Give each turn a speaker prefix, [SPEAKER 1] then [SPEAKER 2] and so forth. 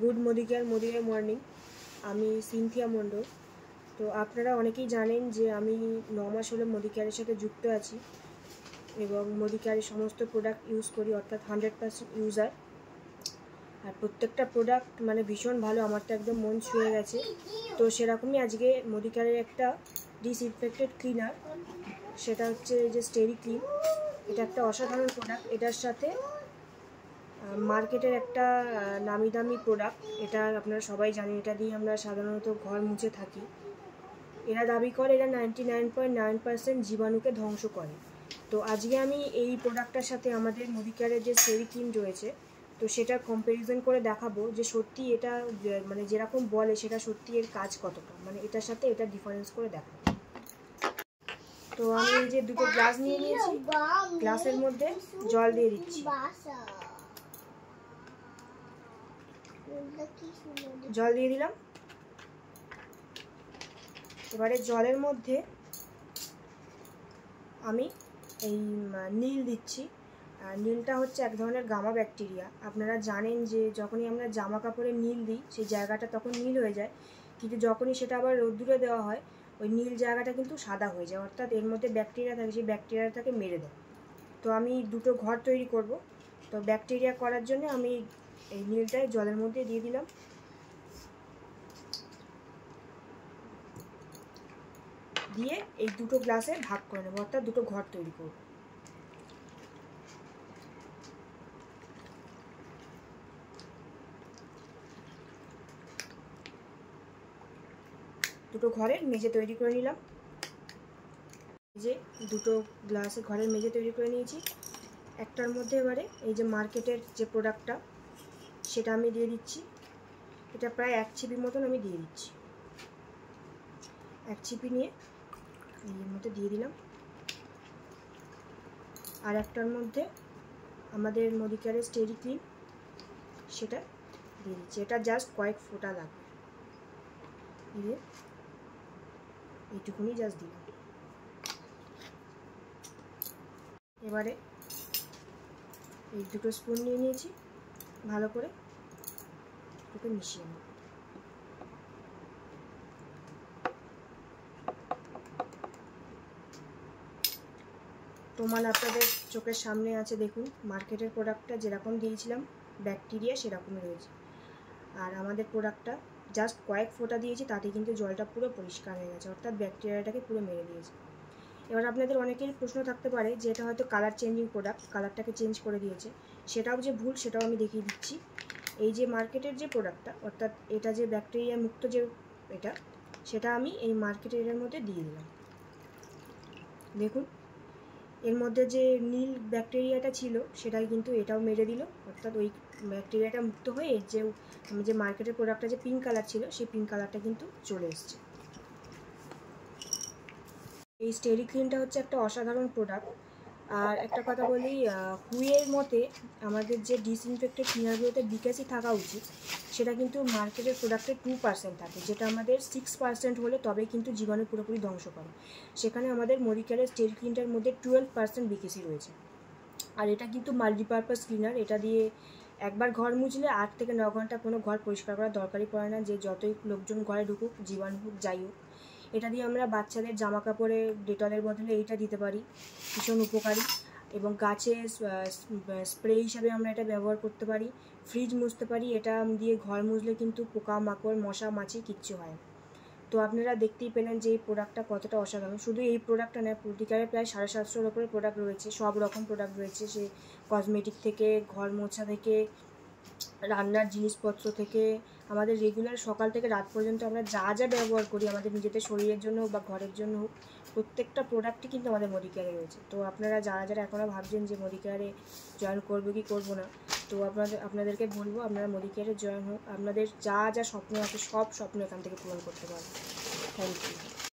[SPEAKER 1] Good Modicare morning. আমি Cynthia মণ্ডল। তো আপনারা অনেকেই জানেন যে আমি 9 মাস হলো মোদিকেয়ারের সাথে যুক্ত আছি এবং মোদিকেয়ারের সমস্ত প্রোডাক্ট ইউজ করি, অর্থাৎ 100% ইউজার। আর প্রত্যেকটা প্রোডাক্ট মানে ভীষণ ভালো, আমার তো একদম মন ছুঁয়ে গেছে। তো সেরকমই আজকে মোদিকেয়ারের একটা ডিসইনফেক্টেড ক্লিনার, সেটা হচ্ছে এই যে স্টেরি ক্লিন। এটা একটা অসাধারণ প্রোডাক্ট। এটার সাথে মার্কেটের একটা নামি দামি প্রোডাক্ট, এটা আপনারা সবাই জানেন, এটা দিয়ে আমরা সাধারণত ঘর মুছে থাকি। এরা দাবি করে এটা 99.9% জীবাণুকে ধ্বংস করে। তো আজকে আমি এই প্রোডাক্টটার সাথে আমাদের মোদিকেয়ারের যে স্টেরি ক্লিন রয়েছে, তো সেটা কম্প্যারিজন করে দেখাবো যে সত্যি এটা মানে যেরকম বলে সেটা সত্যি এর কাজ কতটা, মানে এটার সাথে এটা ডিফারেন্স করে দেখাবো। তো আমি এই যে দুটো গ্লাস নিয়ে নিয়েছি, গ্লাসের মধ্যে জল দিয়ে দিচ্ছি। জল দিয়ে দিলাম। এবারে জলের মধ্যে আমি এই নীল দিচ্ছি। নীলটা হচ্ছে এক ধরনের গামা ব্যাকটেরিয়া। আপনারা জানেন যে যখনই আমরা জামা কাপড়ে নীল দিই সেই জায়গাটা তখন নীল হয়ে যায়, কিন্তু যখনই সেটা আবার রোদ্দুরে দেওয়া হয় ওই নীল জায়গাটা কিন্তু সাদা হয়ে যায়, অর্থাৎ এর মধ্যে ব্যাকটেরিয়া থাকে, সেই ব্যাকটেরিয়াটাকে মেরে দেয়। তো আমি দুটো ঘর তৈরি করব, তো ব্যাকটেরিয়া করার জন্য আমি এই নীলটাই জলের মধ্যে দিয়ে দিলাম। দিয়ে এই দুটো গ্লাসে ভাগ করে নেবো, অর্থাৎ দুটো ঘর তৈরি করব। দুটো ঘরের মেঝে তৈরি করে নিলাম। যে দুটো গ্লাসে ঘরের মেঝে তৈরি করে নিয়েছি। একটার মধ্যে এবারে এই যে মার্কেটের যে প্রোডাক্টটা সেটা আমি দিয়ে দিচ্ছি। এটা প্রায় 1 ছিপি মতন আমি দিয়ে দিচ্ছি। 1 ছিপি নিয়ে এর মধ্যে দিয়ে দিলাম। আর একটার মধ্যে আমাদের মোদিকেয়ারের স্টেরি ক্লিন, সেটা দিয়ে দিচ্ছি। এটা জাস্ট কয়েক ফোঁটা লাগবে, দিয়ে এইটুকুনি জাস্ট দিলাম। এবারে এই দুটো স্পুন নিয়ে নিয়েছি, ভালো করে দুটো মিশিয়ে নেব। প্রমাণ আপনাদের চোখের সামনে আছে, দেখুন মার্কেটের প্রোডাক্টটা যেরকম দিয়েছিলাম ব্যাকটেরিয়া সেরকমই রয়েছে, আর আমাদের প্রোডাক্টটা জাস্ট কয়েক ফোঁটা দিয়েছি, তাতে কিন্তু জলটা পুরো পরিষ্কার হয়ে গেছে, অর্থাৎ ব্যাকটেরিয়াটাকে পুরো মেরে দিয়েছে। এবার আপনাদের অনেকের প্রশ্ন থাকতে পারে যে এটা হয়তো কালার চেঞ্জিং প্রোডাক্ট, কালারটাকে চেঞ্জ করে দিয়েছে। সেটাও যে ভুল সেটাও আমি দেখিয়ে দিচ্ছি। এই যে মার্কেটের যে প্রোডাক্টটা, অর্থাৎ এটা যে ব্যাকটেরিয়া মুক্ত যে এটা, সেটা আমি এই মার্কেটের মধ্যে দিয়ে দিলাম। দেখুন এর মধ্যে যে নীল ব্যাকটেরিয়াটা ছিল সেটাই কিন্তু এটাও মেরে দিল, অর্থাৎ ওই ব্যাকটেরিয়াটা মুক্ত হয়ে এর যে মার্কেটের প্রোডাক্টটা যে পিঙ্ক কালার ছিল সেই পিঙ্ক কালারটা কিন্তু চলে এসছে। এই স্টেরি ক্লিনটা হচ্ছে একটা অসাধারণ প্রোডাক্ট। আর একটা কথা বলি, হুইয়ের মতে আমাদের যে ডিসইনফেক্টেড ক্লিনারগুলোতে বিকাশি থাকা উচিত, সেটা কিন্তু মার্কেটের প্রোডাক্টে 2% থাকে, যেটা আমাদের 6% হলে তবেই কিন্তু জীবাণু পুরোপুরি ধ্বংস করে। সেখানে আমাদের মোদিকেয়ারের স্টেরি ক্লিনটার মধ্যে 12% বিকেসি রয়েছে। আর এটা কিন্তু মাল্টিপারপাস ক্লিনার, এটা দিয়ে একবার ঘর মুছলে 8 থেকে 9 ঘন্টা কোনো ঘর পরিষ্কার করার দরকারই পড়ে না, যে যতই লোকজন ঘরে ঢুকুক, জীবাণু হোক যাই হোক। এটা দিয়ে আমরা বাচ্চাদের জামা কাপড়ে ডেটলের বদলে এইটা দিতে পারি, ভীষণ উপকারী। এবং গাছে স্প্রে হিসাবে আমরা এটা ব্যবহার করতে পারি, ফ্রিজ মুছতে পারি। এটা দিয়ে ঘর মুছলে কিন্তু পোকা মাকড় মশা মাছি কিচ্ছু হয় না। তো আপনারা দেখতেই পেলেন যে এই প্রোডাক্টটা কতটা অসাধারণ। শুধু এই প্রোডাক্টটা নয়, মোদিকেয়ারে প্রায় 750-এর ওপরে প্রোডাক্ট রয়েছে, সব রকম প্রোডাক্ট রয়েছে, সে কসমেটিক থেকে ঘর মোছা থেকে রান্নার জিনিসপত্র থেকে আমাদের রেগুলার সকাল থেকে রাত পর্যন্ত আমরা যা যা ব্যবহার করি আমাদের নিজেদের শরীরের জন্য হোক বা ঘরের জন্য হোক, প্রত্যেকটা প্রোডাক্টই কিন্তু আমাদের মোদিকেয়ারে রয়েছে। তো আপনারা যারা এখনও ভাবছেন যে মোদিকেয়ারে জয়েন করবো কি করবো না, তো আপনাদেরকে বলবো আপনারা মোদিকেয়ারে জয়েন হোক। আপনাদের যা যা স্বপ্ন আছে সব স্বপ্ন এখান থেকে পূরণ করতে পারবেন। Thank you.